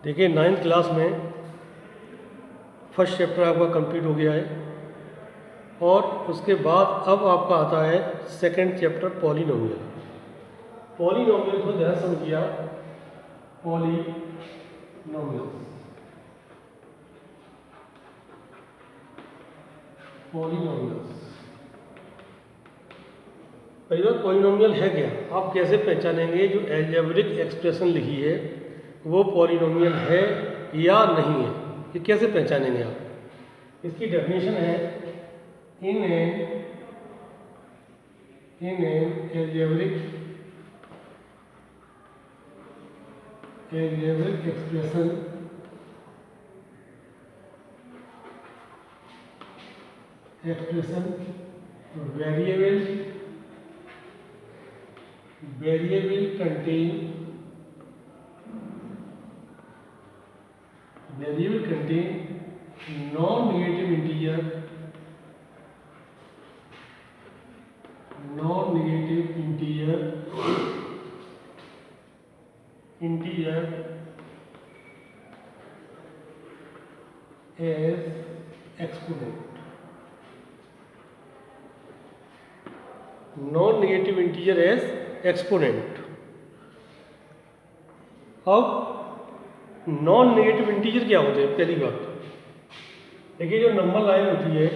देखिए 9th class में first chapter आपका कंप्लीट हो गया है और उसके बाद अब आपका आता है सेकंड चैप्टर पॉलिनोमियल। पॉलिनोमियल को ध्यान समझिए, पॉलिनोमियल पहली बात पॉलिनोमियल है क्या, आप कैसे पहचानेंगे जो अलजेब्रिक एक्सप्रेशन लिखी है वो पॉलिनोमियल है या नहीं है, ये कैसे पहचानेंगे आप? इसकी डेफिनेशन है in an algebraic expression variable contain non-negative integer as exponent। non-negative integer as exponent। अब नॉन नेगेटिव इंटीजर क्या होते हैं? पहली बात देखिए, जो नंबर लाइन होती है,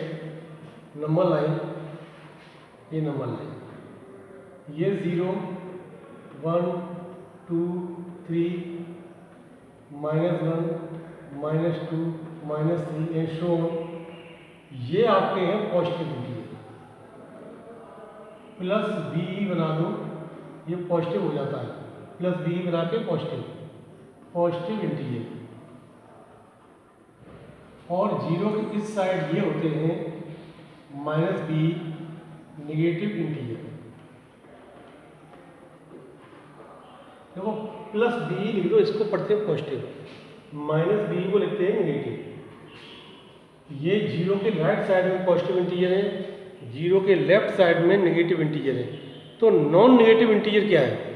नंबर लाइन, ये नंबर लाइन, ये 0 1 2 3 -1 -2 -3 एंड सो ऑन, ये आपके हैं पॉजिटिव इंटीजर। प्लस बी बना दो, ये पॉजिटिव हो जाता है, प्लस बी बना के पॉजिटिव इंटीजर। और जीरो के इस साइड ये होते हैं माइनस बी नेगेटिव इंटीजर। देखो प्लस बी लिख दो, इसको पढ़ते हैं पॉजिटिव, माइनस बी को लिखते हैं नेगेटिव। ये जीरो के राइट साइड में पॉजिटिव इंटीजर है, जीरो के लेफ्ट साइड में नेगेटिव इंटीजर है। तो नॉन नेगेटिव इंटीजर क्या है?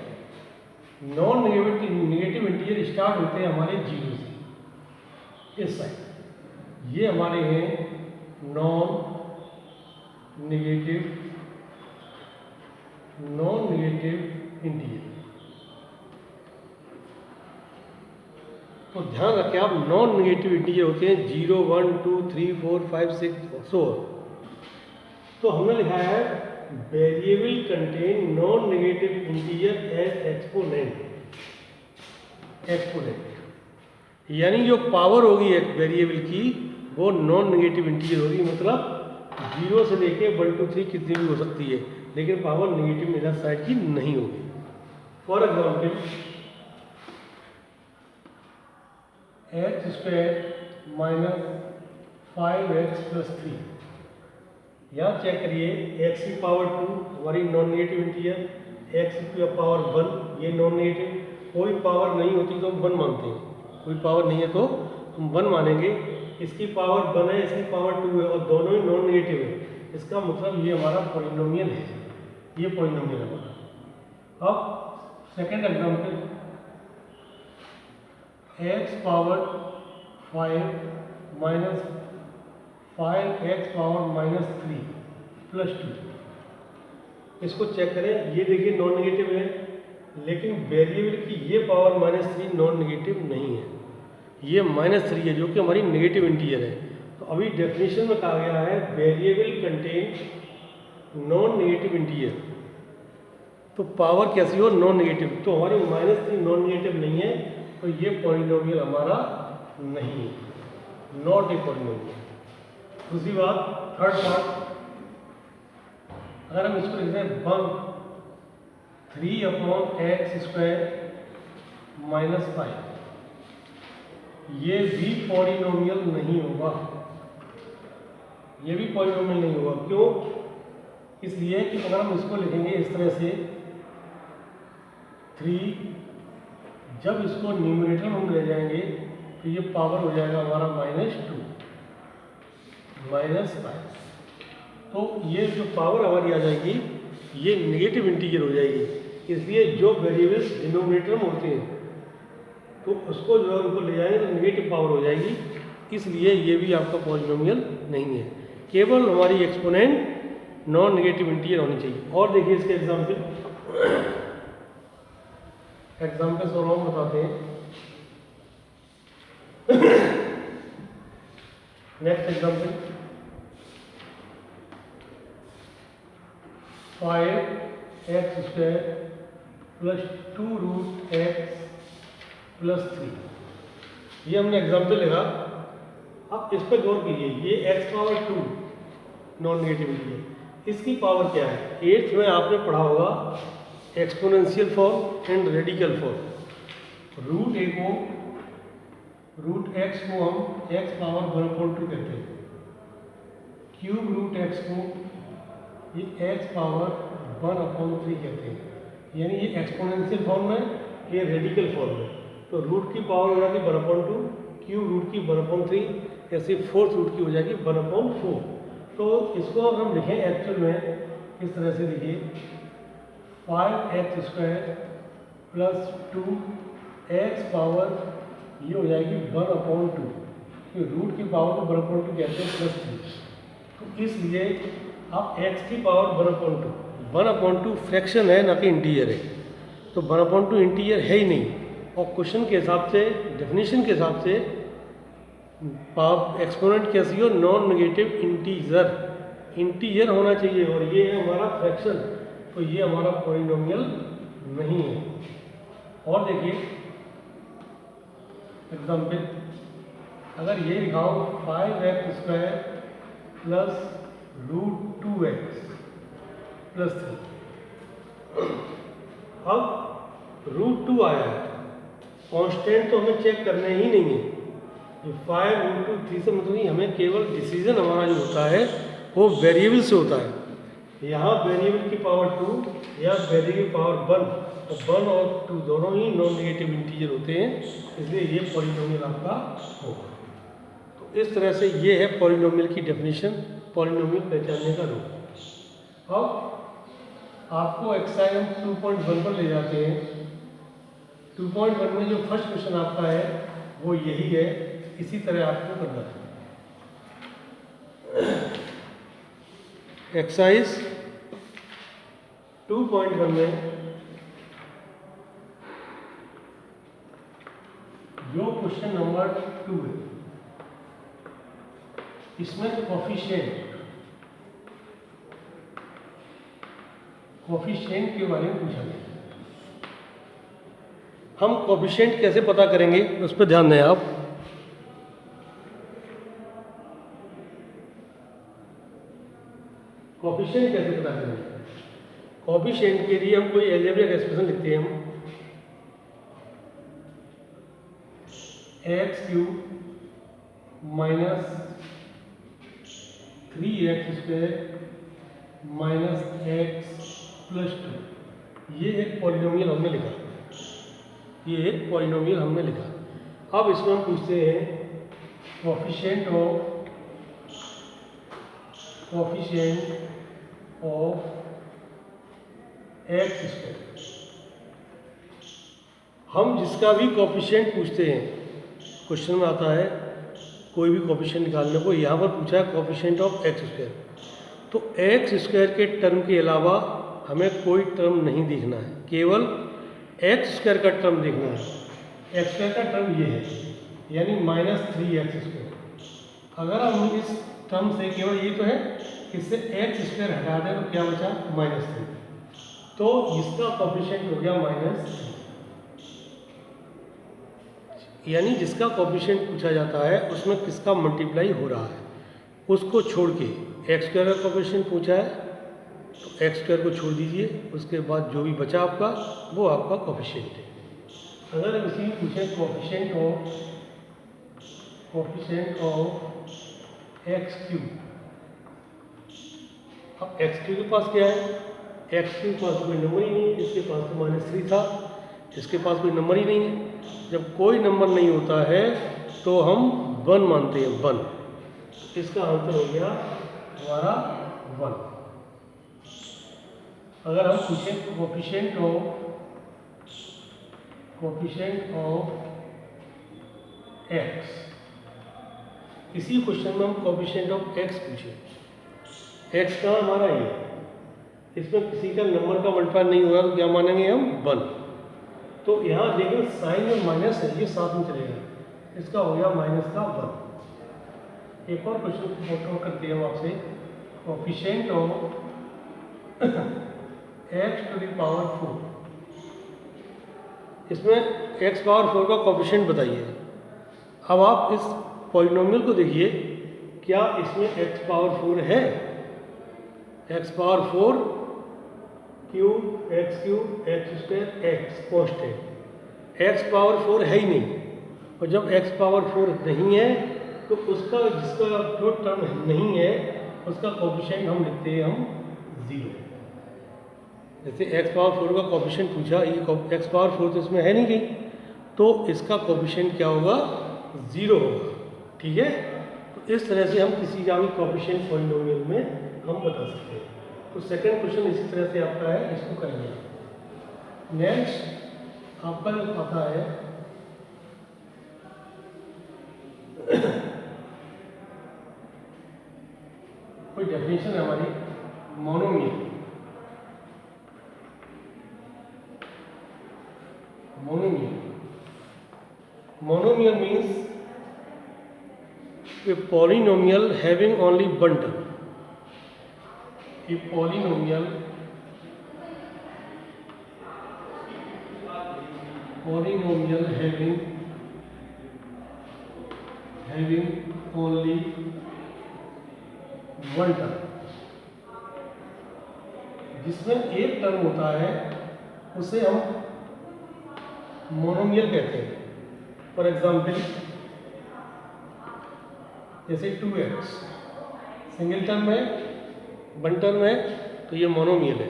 नॉन नेगेटिव इंटीजर स्टार्ट होते हैं हमारे जीरो से, इस साइड, ये हमारे हैं नॉन नेगेटिव इंटीजर। तो ध्यान रखें आप, नॉन नेगेटिव इंटीजर होते हैं 0 1 2 3 4 5 6 सो। तो हमने लिखा है variable contain non negative integer as exponent. यानी जो पावर होगी एक वेरिएबल की वो नॉन नेगेटिव इंटीजर होगी, मतलब 0 से लेके 1 2 3 कितनी भी हो सकती है, लेकिन पावर नेगेटिव मेरा साइड की नहीं होगी। फॉर एग्जाम्पल x² - 5x + 3, यहाँ चेक करिए, x की पावर 2 हमारी नॉन नेगेटिव इंटीजर, x की पावर 1 ये नॉन नेगेटिव। कोई पावर नहीं होती तो हम 1 मानते हैं, कोई पावर नहीं है तो हम 1 मानेंगे। इसकी पावर 1 है, इसकी पावर 2 है और दोनों ही नॉन नेगेटिव है, इसका मतलब ये हमारा पॉलिनोमियल है, ये पॉलिनोमियल है हमारा। अब second example, x power 5 - 5x power -3 + 2, इसको चेक करें। ये देखिए नॉन नेगेटिव है, लेकिन वेरिएबल की ये पावर -3 नॉन नेगेटिव नहीं है, ये -3 है जो कि हमारी नेगेटिव इंटीजर है। तो अभी डेफिनेशन में कहा गया है variable contain non negative integer, तो पावर कैसी हो? Non negative. तो हमारी -3 नॉन नेगेटिव नहीं है, तो ये पॉलिनोमियल हमारा नहीं है, नॉट ए पॉलिनोमियल। दूसरी बात, थर्ड पार्ट, अगर हम इसको लिखते हैं 3/x² - 5, ये भी पॉलिनोमियल नहीं होगा, ये भी पॉलिनोमियल नहीं होगा। क्यों? इसलिए कि अगर हम इसको लिखेंगे इस तरह से 3, जब इसको न्यूमरेटर में हम ले जाएंगे तो ये पावर हो जाएगा हमारा -2 -5। तो ये जो पावर हमारी आ जाएगी ये नेगेटिव इंटीजर हो जाएगी। इसलिए जो वेरिएबल्स डिनोमिनेटर में होते हैं तो उसको जो है ऊपर ले जाएंगे तो नेगेटिव पावर हो जाएगी, इसलिए ये भी आपका पॉलिनोमियल नहीं है। केवल हमारी एक्सपोनेंट नॉन नेगेटिव इंटीजर होनी चाहिए। और देखिए इसके एग्जाम्पल और हम बताते हैं। Next example 5x² plus 2√x plus 3, ये हमने एग्जाम्पल लेगा। अब इस पर गौर कीजिए, ये x पावर 2 नॉन नेगेटिविटी है, इसकी पावर क्या है? 8th में आपने पढ़ा होगा exponential form and radical form. Root x को हम x पावर 1/2 कहते हैं, क्यूब रूट एक्स को ये x पावर 1/3 कहते हैं, यानी ये एक्सपोनेंशियल फॉर्म है, ये रेडिकल फॉर्म है। तो रूट की पावर हो जाती है 1/2, क्यूब रूट की 1/3, ऐसे फोर्थ रूट की हो जाएगी 1/4। तो इसको अगर हम लिखें एक्चुअल में इस तरह से लिखिए 5x² प्लस 2x पावर ये हो जाएगी 1/2, कि रूट की पावर को 1/2 कहते हैं प्लस 3। तो इसलिए आप x की पावर 1/2 फ्रैक्शन है ना कि इंटीजर है, तो 1/2 इंटीजर है ही नहीं। और क्वेश्चन के हिसाब से, डेफिनेशन के हिसाब से एक्सपोनेंट कैसी हो? नॉन नेगेटिव इंटीजर होना चाहिए, और ये है हमारा फ्रैक्शन, तो ये हमारा पॉलिनोमियल नहीं है। और देखिए एग्जाम्पल, अगर ये लिखाओ 5x² प्लस √2x प्लस 3, अब √2 आया है, कांस्टेंट तो हमें चेक करने ही नहीं है। ये 5 × 3 से मतलब नहीं, हमें केवल डिसीजन हमारा जो होता है वो वेरिएबल से होता है। यहाँ वेरिएबल की पावर 2 या वेरिएबल पावर 1, तो 1 और 2 दोनों ही नॉन नेगेटिव इंटीजर होते हैं, इसलिए ये पॉलिनोमियल आपका होगा। तो इस तरह से ये है पॉलिनोमियल की डेफिनेशन, पॉलिनोमियल पहचानने का रूल। अब आपको एक्सरसाइज 2.1 पर ले जाते हैं। 2.1 में जो फर्स्ट क्वेश्चन आपका है वो यही है, इसी तरह आपको करना है। एक्सरसाइज 2.1 में जो क्वेश्चन नंबर 2 है, इसमें कोफिशिएंट के बारे में पूछा गया। हम कोफिशिएंट कैसे पता करेंगे उस पर ध्यान दें आप। कोफिशिएंट कैसे पता करेंगे? कोफिशिएंट के लिए हम कोई अलजेब्रिक एक्सप्रेशन लिखते हैं। हम x³ minus 3x² minus x plus 2, ये एक पॉलिनोमियल हमने लिखा, ये एक पॉलिनोमियल हमने लिखा। अब इसमें हम पूछते हैं कोफिशिएंट ऑफ x²। हम जिसका भी कोफिशिएंट पूछते हैं, क्वेश्चन में आता है कोई भी कोफिशिएंट निकालने को, यहाँ पर पूछा है कोफिशिएंट ऑफ x², तो x² के टर्म के अलावा हमें कोई टर्म नहीं देखना है, केवल x² का टर्म देखना है। x² का टर्म ये है, यानी -3x²। अगर हम इस टर्म से केवल ये तो है, इससे x² हटा दें तो क्या बचा? -3, तो इसका कोफिशिएंट हो गया -3। यानी जिसका कोफिशिएंट पूछा जाता है उसमें किसका मल्टीप्लाई हो रहा है, उसको छोड़ के x² का कोफिशिएंट पूछा है तो x² को छोड़ दीजिए, उसके बाद जो भी बचा आपका वो आपका कोफिशिएंट है। अगर हम इसी में पूछें कोफिशिएंट ऑफ x³, अब x³ के पास क्या है? x³ के पास कोई नंबर ही नहीं है, इसके पास तो -3 था, इसके पास कोई नंबर ही नहीं है। जब कोई नंबर नहीं होता है तो हम 1 मानते हैं, 1। इसका आंसर हो गया हमारा 1। अगर हम पूछें कोफिशिएंट ऑफ एक्स। इसी क्वेश्चन में हम कोएफिशिएंट ऑफ एक्स पूछे, एक्स का हमारा ये, इसमें किसी का नंबर का मल्टीप्लाई नहीं हुआ तो क्या मानेंगे हम 1। तो यहाँ देखिए साइन में माइनस है, ये साथ में चलेगा, इसका हो गया माइनस का 1। एक और क्वेश्चन फोटो करते हैं हम आपसे, coefficient of x to the power 4। इसमें एक्स पावर 4 का कोएफिशिएंट बताइए। अब आप इस पॉलिनोमियल को देखिए, क्या इसमें एक्स पावर 4 है? X power 4 cube x square x constant, x power 4 है ही नहीं। और जब एक्स पावर 4 नहीं है तो उसका जिसका जो टर्म नहीं है उसका कोएफिशिएंट हम लिखते हैं हम 0। जैसे एक्स पावर 4 का कोएफिशिएंट पूछा, ये एक्स पावर 4 तो इसमें है नहीं कहीं, तो इसका कोएफिशिएंट क्या होगा? 0 होगा। ठीक है, तो इस तरह से हम किसी का भी कोएफिशिएंट पॉलिनोमियल में हम बता सकते हैं। तो सेकंड क्वेश्चन इसी तरह से आपका है, इसको करेंगे। नेक्स्ट आपका जो आता है कोई डेफिनेशन है हमारी monomial. Monomial means a polynomial having only one term. A polynomial having only one term, जिसमें एक टर्म होता है उसे हम मोनोमियल कहते हैं। फॉर एग्जाम्पल जैसे 2x सिंगल टर्म है, वन टर्म है, तो ये मोनोमियल है।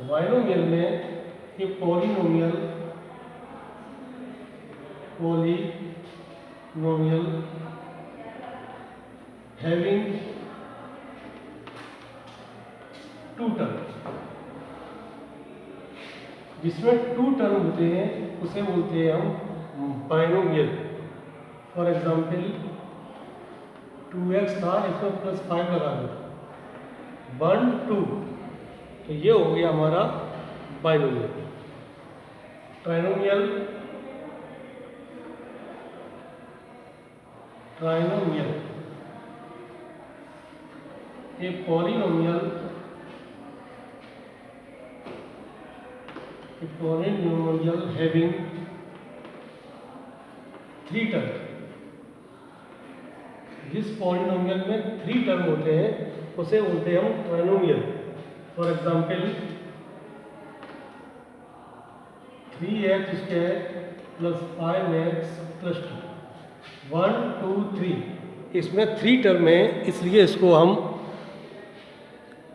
बाइनोमियल में ये पॉलिनोमियल हैविंग टू टर्म, जिसमें टू टर्म होते हैं उसे बोलते हैं हम बाइनोमियल। फॉर एग्जाम्पल 2x था, इसमें +5 लगा दो, 1 2, तो ये हो गया हमारा binomial. Trinomial a polynomial having 3 term, जिस पॉलिनोमियल में 3 टर्म होते हैं उसे बोलते हैं हम trinomial. For example 3x square + 5x + 2, 1 2 3, इसमें 3 टर्म है, इसलिए इसको हम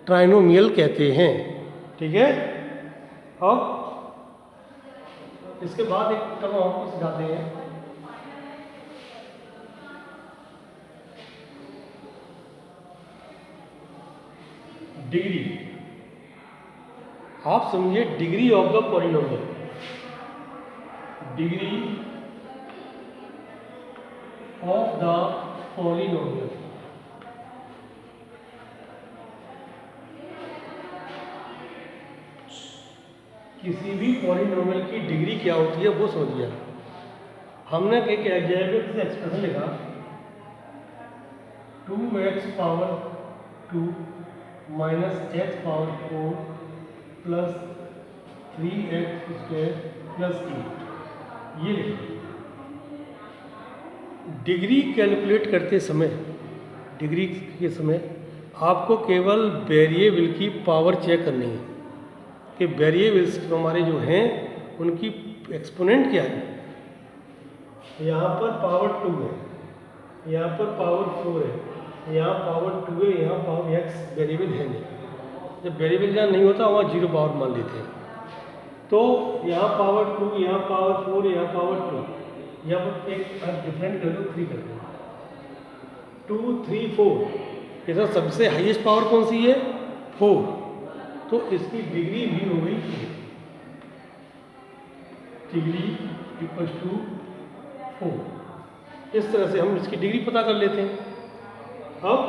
ट्राइनोमियल कहते हैं। ठीक है, अब इसके बाद एक टर्म आपको सिखाते हैं, डिग्री। आप समझिए degree of the polynomial, degree of the polynomial. किसी भी पॉलिनोमियल की डिग्री क्या होती है वो समझिए। हमने एक एल्जेब्रिक से एक्सप्रेशन लिखा 2x power 2 minus x power 4 plus 3x square plus 8, ये लिखा। डिग्री कैलकुलेट करते समय, डिग्री के समय आपको केवल वेरिएबल की पावर चेक करनी है कि वेरिएबल्स हमारे जो हैं उनकी एक्सपोनेंट क्या है। यहाँ पर पावर 2 है, यहाँ पर पावर 4 है, यहाँ पावर 2 है, यहाँ पावर x वेरिएबल है नहीं। जब वेरिएबल जहाँ नहीं होता वहाँ 0 पावर मान लेते हैं। तो यहाँ पावर 2, यहाँ पावर 4, यहाँ पावर 2, यहाँ पर एक डिफरेंट कर दो, 3 कर दो, 2 3 4, इसका सबसे हाईएस्ट पावर कौन सी है? 4, तो इसकी डिग्री भी हो गई 4, डिग्री इक्वल्स टू 4। इस तरह से हम इसकी डिग्री पता कर लेते हैं। अब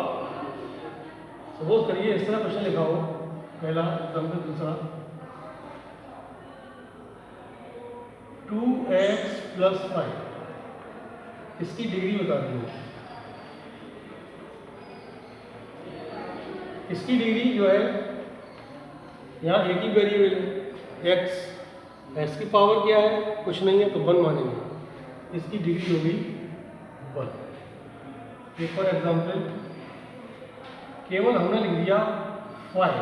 सपोज करिए इस तरह क्वेश्चन लिखा हो, पहला एग्जाम्पल, दूसरा 2x + 5, इसकी डिग्री बता दीजिए। इसकी डिग्री जो है, यहाँ एक ही वेरिएबल है x की पावर क्या है? कुछ नहीं है, तो 1 मानेंगे। इसकी डिग्री होगी 1। एक और एग्जाम्पल, केवल हमने लिख दिया 5।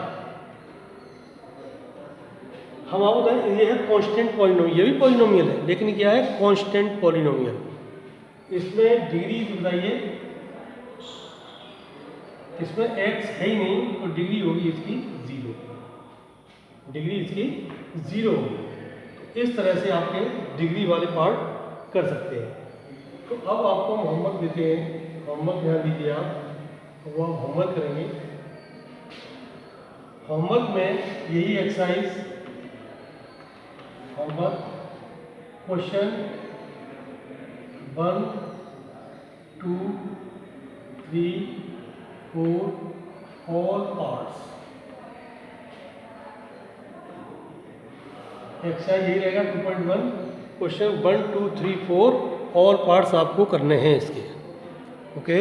हम आपको बताएं ये है कांस्टेंट पॉलिनोमियल, ये भी पॉलिनोमियल है लेकिन क्या है? Constant polynomial. इसमें डिग्री बताइए, इसमें x है ही नहीं, तो डिग्री होगी इसकी 0, डिग्री इसकी 0 होगी। इस तरह से आपके डिग्री वाले पार्ट कर सकते हैं। तो अब आपको होमवर्क देते हैं, होमवर्क ध्यान दीजिए आप, वो आप होमवर्क करेंगे। होमवर्क में यही exercise, homework question 1, 2, 3, 4 all parts, exercise यही रहेगा 2.1, क्वेश्चन 1, 2, 3, 4 ऑल पार्ट्स आपको करने हैं इसके। ओके।